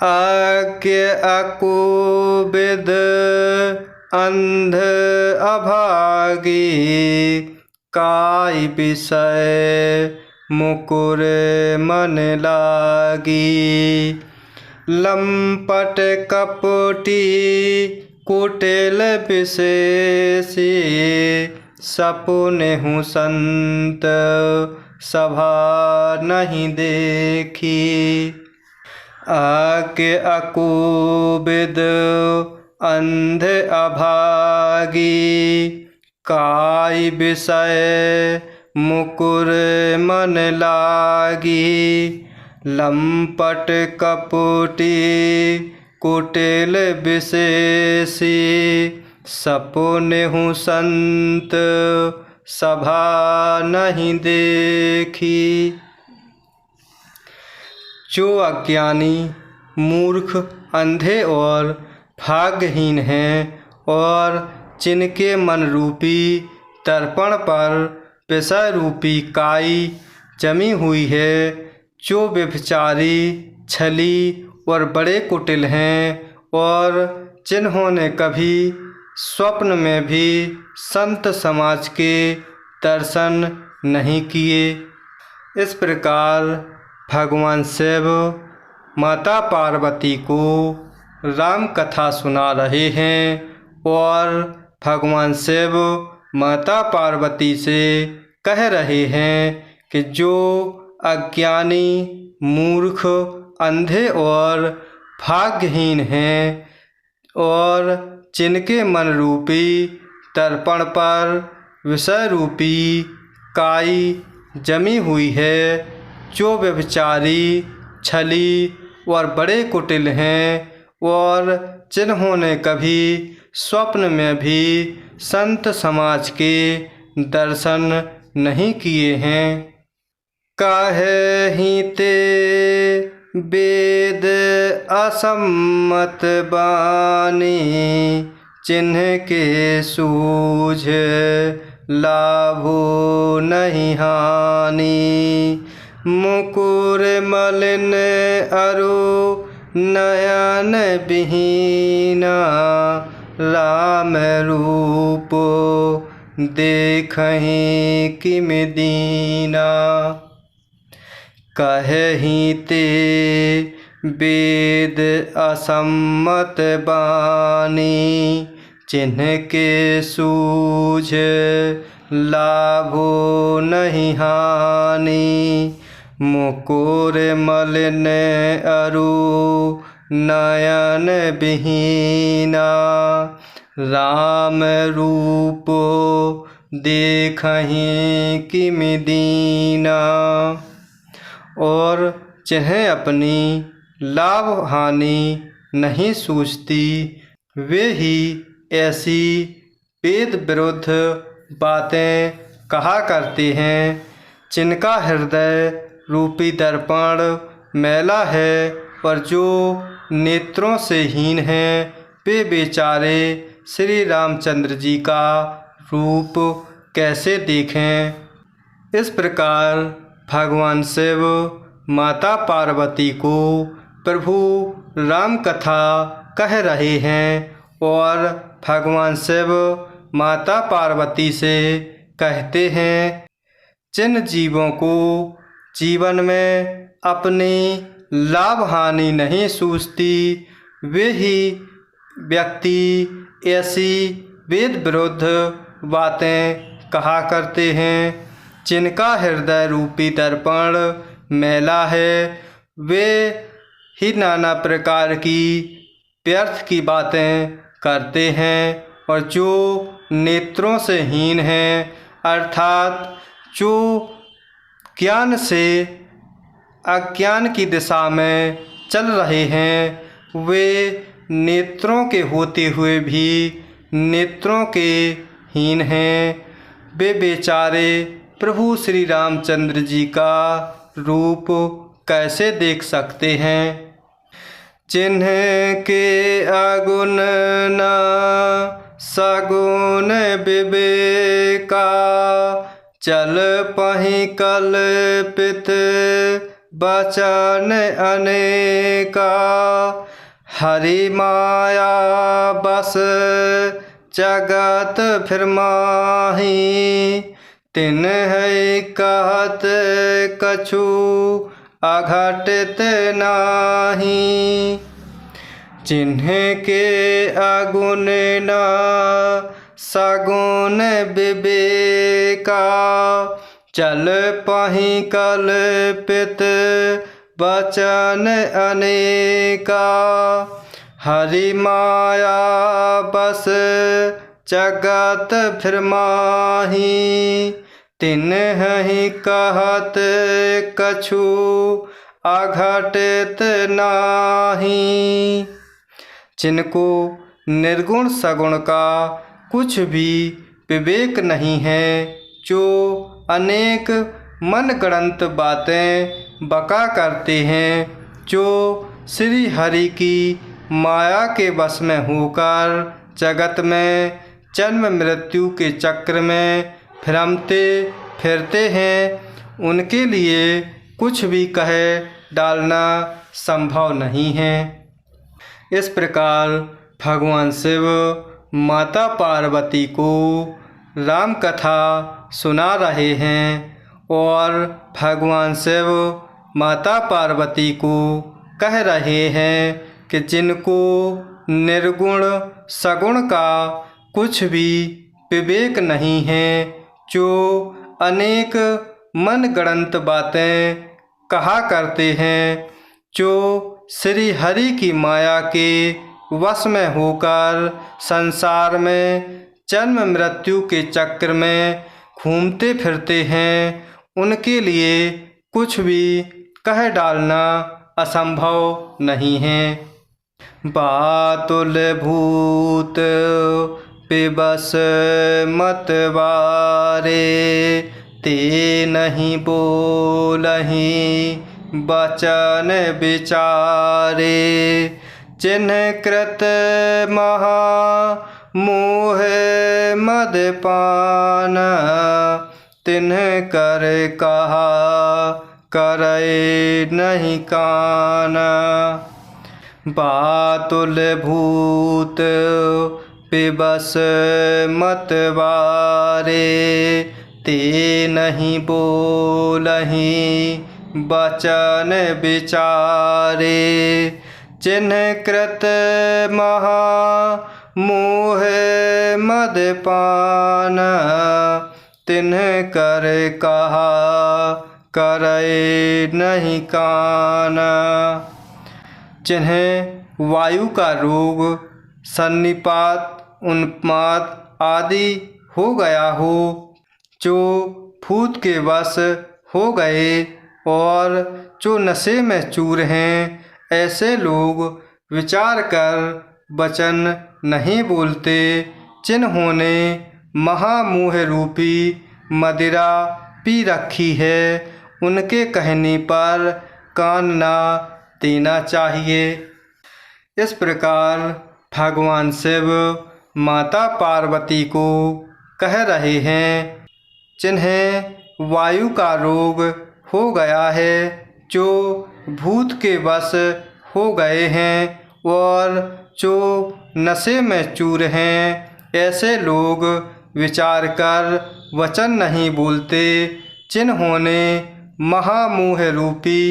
आज्ञ अकुबिद अंध अभागी, काय विषय मुकुर मन लागी। लंपट कपटी कुटिल विशेषी, सपुनेहु संत सभा नहीं देखी। आज्ञ अकुबिद अंध अभागी, काय विषय मुकुर मन लागी। लंपट कपटी कुटिल विशेषी, सपुनेहु संत सभा नहीं देखी। जो अज्ञानी मूर्ख अंधे और भाग्यहीन हैं और जिनके मन रूपी दर्पण पर विषय रूपी काई जमी हुई है, जो व्यभिचारी, छली और बड़े कुटिल हैं और जिन्होंने कभी स्वप्न में भी संत समाज के दर्शन नहीं किए। इस प्रकार भगवान शिव माता पार्वती को राम कथा सुना रहे हैं और भगवान शिव माता पार्वती से कह रहे हैं कि जो अज्ञानी, मूर्ख, अंधे और भाग्यहीन हैं और जिनके मन रूपी दर्पण पर विषय रूपी काई जमी हुई है, जो व्यभिचारी, छली और बड़े कुटिल हैं और जिन्होंने कभी स्वप्न में भी संत समाज के दर्शन नहीं किए हैं। काहे ते वेद असम्मत बानी, जिनके सूझ लाभो नहीं हानि। मुकुर मलिन अरु नयन विहीना, राम रूप देखहि किम दीना। कहेहि ते वेद असम्मत बानी, जिनके सूझ लाभो नहीं हानि। मुकुर मलिन अरु नयन विहीना, राम रूप देखहि किम दीना। और जिन्हें अपनी लाभ हानि नहीं सूझती, वे ही ऐसी वेद विरुद्ध बातें कहा करते हैं। जिनका हृदय रूपी दर्पण मैला है और जो नेत्रों से हीन हैं, वे बेचारे श्री रामचंद्र जी का रूप कैसे देखें। इस प्रकार भगवान शिव माता पार्वती को प्रभु राम कथा कह रहे हैं और भगवान शिव माता पार्वती से कहते हैं, जिन जीवों को जीवन में अपनी लाभ हानि नहीं सूझती, वे ही व्यक्ति ऐसी वेद विरुद्ध बातें कहा करते हैं। जिनका हृदय रूपी दर्पण मैला है, वे ही नाना प्रकार की व्यर्थ की बातें करते हैं और जो नेत्रों से हीन हैं, अर्थात जो ज्ञान से अज्ञान की दिशा में चल रहे हैं, वे नेत्रों के होते हुए भी नेत्रों के हीन हैं। वे बेचारे प्रभु श्री रामचंद्र जी का रूप कैसे देख सकते हैं। जिनके अगुण न सगुण विवेका, चल पहि कल्पित बचन अनेका, हरि माया बस जगत फिर माही। तिन है कहत कछु अघटित नाही, जिन्हें के अगुण न सगुण विवेका। चल पहि कल्पित बचन अनेका, हरि माया बस जगत फिर माही। तिन ही कहत कछु अघटित नाही, जिनको निर्गुण सगुण का कुछ भी विवेक नहीं है, जो अनेक मनगढ़ंत बातें बका करते हैं, जो श्री हरि की माया के वश में होकर जगत में जन्म मृत्यु के चक्र में भ्रमते फिरते हैं, उनके लिए कुछ भी कहे डालना संभव नहीं है। इस प्रकार भगवान शिव माता पार्वती को राम कथा सुना रहे हैं और भगवान शिव माता पार्वती को कह रहे हैं कि जिनको निर्गुण सगुण का कुछ भी विवेक नहीं है, जो अनेक मनगढ़ंत बातें कहा करते हैं, जो श्री हरि की माया के वश में होकर संसार में जन्म मृत्यु के चक्र में घूमते फिरते हैं, उनके लिए कुछ भी कह डालना असंभव नहीं है। बातुल भूत पिबस मतवारे, ते नहीं बोलहि बचन विचारे। जिन्ह कृत महा मोह मदपान, तिन्ह कर कहा करे नहीं कान। बातुल भूत पिबस मतवारे, ते नहीं बोलहि बचन विचारे। जिन्ह कृत महा मोह मदपान, तिन्ह कर कहा करे नहीं कान। जिन्हें वायु का रोग, सन्निपात, उन्माद आदि हो गया हो, जो भूत के वश हो गए और जो नशे में चूर हैं, ऐसे लोग विचार कर वचन नहीं बोलते, जिन्होंने महामोह रूपी मदिरा पी रखी है, उनके कहने पर कान ना देना चाहिए। इस प्रकार भगवान शिव माता पार्वती को कह रहे हैं, जिन्हें वायु का रोग हो गया है, जो भूत के वश हो गए हैं और जो नशे में चूर हैं, ऐसे लोग विचार कर वचन नहीं बोलते, जिन्होंने महामोह रूपी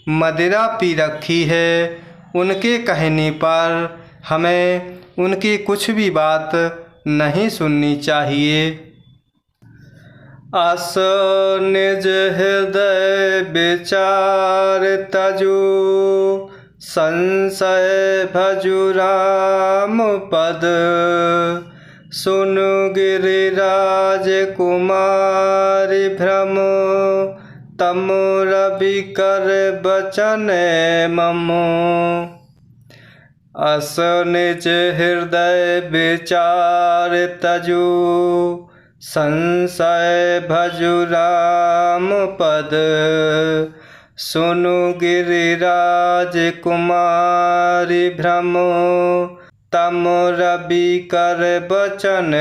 मदिरा पी रखी है, उनके कहने पर हमें उनकी कुछ भी बात नहीं सुननी चाहिए। अस निज हृदय विचार तजु, संशय भजु राम पद। सुनु गिरिराज कुमारी भ्रम, तम रवि कर बचन मम। अस निज हृदय विचार तजु, संशय भजु राम पद। सुनु गिरिराज कुमारी भ्रम, तम रवि कर बचन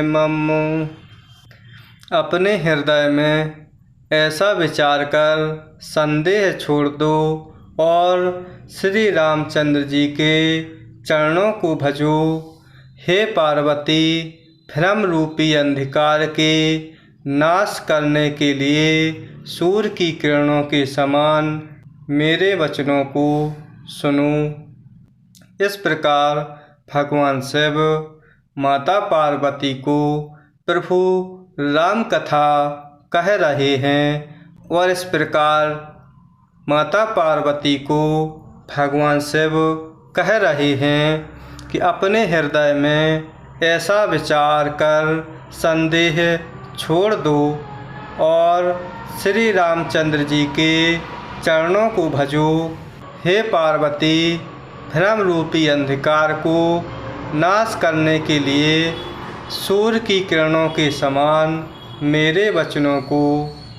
मम। अपने हृदय में ऐसा विचार कर संदेह छोड़ दो और श्री रामचंद्र जी के चरणों को भजो। हे पार्वती, भ्रम रूपी अंधकार के नाश करने के लिए सूर्य की किरणों के समान मेरे वचनों को सुनो। इस प्रकार भगवान शिव माता पार्वती को प्रभु राम कथा कह रहे हैं और इस प्रकार माता पार्वती को भगवान शिव कह रहे हैं कि अपने हृदय में ऐसा विचार कर संदेह छोड़ दो और श्री रामचंद्र जी के चरणों को भजो। हे पार्वती, भ्रम रूपी अंधकार को नाश करने के लिए सूर्य की किरणों के समान मेरे वचनों को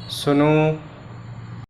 सुनो।